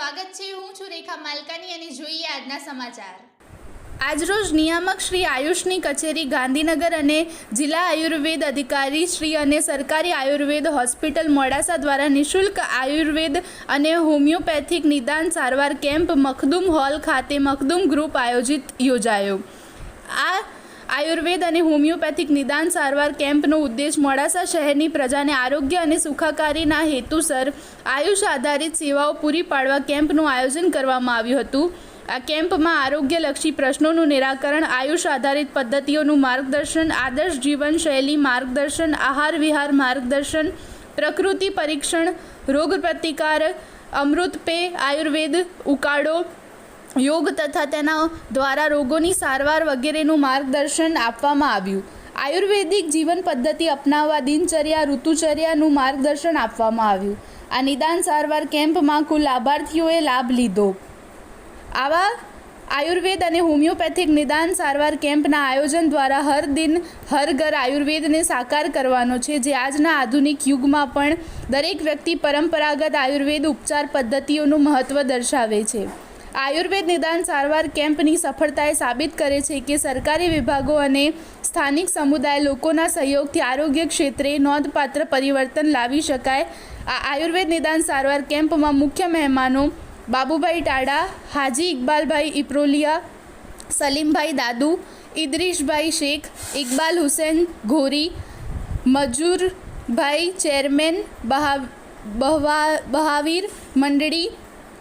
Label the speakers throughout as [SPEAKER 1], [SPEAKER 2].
[SPEAKER 1] સ્વાગત છે। હું છું રેખા માલકાની અને જોઈએ આજના સમાચાર।
[SPEAKER 2] આજરોજ નિયામક શ્રી આયુષની કચેરી ગાંધીનગર અને જિલ્લા આયુર્વેદ અધિકારી શ્રી અને સરકારી આયુર્વેદ હોસ્પિટલ મોડાસા દ્વારા નિઃશુલ્ક આયુર્વેદ અને હોમિયોપેથિક નિદાન સારવાર કેમ્પ મખદુમ હોલ ખાતે મખદુમ ગ્રુપ આયોજિત યોજાયો। આ આયુર્વેદ અને હોમિયોપેથિક નિદાન સારવાર કેમ્પનો ઉદ્દેશ મોડાસા શહેરની પ્રજાને આરોગ્ય અને સુખાકારીના હેતુસર આયુષ આધારિત સેવાઓ પૂરી પાડવા કેમ્પનું આયોજન કરવામાં આવ્યું હતું। આ કેમ્પમાં આરોગ્યલક્ષી પ્રશ્નોનું નિરાકરણ, આયુષ આધારિત પદ્ધતિઓનું માર્ગદર્શન, આદર્શ જીવનશૈલી માર્ગદર્શન, આહાર વિહાર માર્ગદર્શન, પ્રકૃતિ પરીક્ષણ, રોગ પ્રતિકાર, અમૃત પેય, આયુર્વેદ ઉકાળો, યોગ તથા તેના દ્વારા રોગોની સારવાર વગેરેનું માર્ગદર્શન આપવામાં આવ્યું। આયુર્વેદિક જીવન પદ્ધતિ અપનાવવા દિનચર્યા ઋતુચર્યાનું માર્ગદર્શન આપવામાં આવ્યું। આ નિદાન સારવાર કેમ્પમાં કુલ લાભાર્થીઓએ લાભ લીધો। આવા આયુર્વેદ અને હોમિયોપેથિક નિદાન સારવાર કેમ્પના આયોજન દ્વારા હર દિન હર ઘર આયુર્વેદને સાકાર કરવાનો છે, જે આજના આધુનિક યુગમાં પણ દરેક વ્યક્તિ પરંપરાગત આયુર્વેદ ઉપચાર પદ્ધતિઓનું મહત્ત્વ દર્શાવે છે। આયુર્વેદ નિદાન સારવાર કેમ્પની સફળતાએ સાબિત કરે છે કે સરકારી વિભાગો અને સ્થાનિક સમુદાય લોકોના સહયોગથી આરોગ્ય ક્ષેત્રે નોંધપાત્ર પરિવર્તન લાવી શકાય। આ આયુર્વેદ નિદાન સારવાર કેમ્પમાં મુખ્ય મહેમાનો બાબુભાઈ ટાડા, હાજી ઇકબાલભાઈ ઇપ્રોલિયા, સલીમભાઈ દાદુ, ઇદ્રીશભાઈ શેખ, ઇકબાલ હુસેન ઘોરી, મજૂરભાઈ ચેરમેન, બહાવીર મંડળી,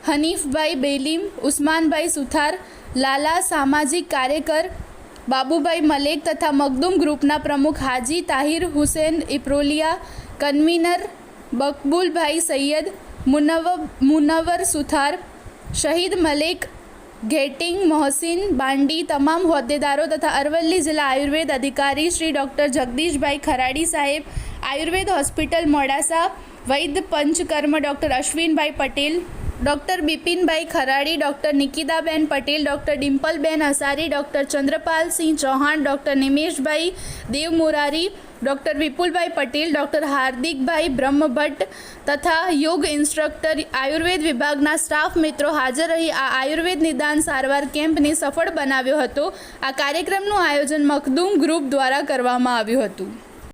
[SPEAKER 2] હનીફભાઈ બેલીમ, ઉસ્માનભાઈ સુથાર, લાલા સામાજિક કાર્યકર, બાબુભાઈ મલેક તથા મખદુમ ગ્રુપના પ્રમુખ હાજી તાહિર હુસેન ઇપ્રોલિયા, કન્વીનર બકબુલભાઈ સૈયદ, મુનવ્વર સુથાર, શહીદ મલેક ઘેટિંગ, મોહસિન બાંડી, તમામ હોદ્દેદારો તથા અરવલ્લી જિલ્લા આયુર્વેદ અધિકારી શ્રી ડૉક્ટર જગદીશભાઈ ખરાડી સાહેબ, આયુર્વેદ હોસ્પિટલ મોડાસા, વૈદ્ય Panchakarma doctor Ashwinbhai Patel, doctor Bipinbhai Kharadi, doctor Nikitaben Patel, doctor Dimpalben Hasari, doctor Chandrapalsinh Chauhan, doctor Nimeshbhai Devmorari, doctor Vipulbhai Patel, doctor Hardikbhai Brahmbhatt તથા યોગ ઇન્સ્ટ્રક્ટર આયુર્વેદ વિભાગના સ્ટાફ મિત્રો હાજર રહી આ આયુર્વેદ નિદાન સારવાર કેમ્પને સફળ બનાવ્યો હતો। આ કાર્યક્રમનું આયોજન મખદુમ ગ્રુપ દ્વારા કરવામાં આવ્યું હતું।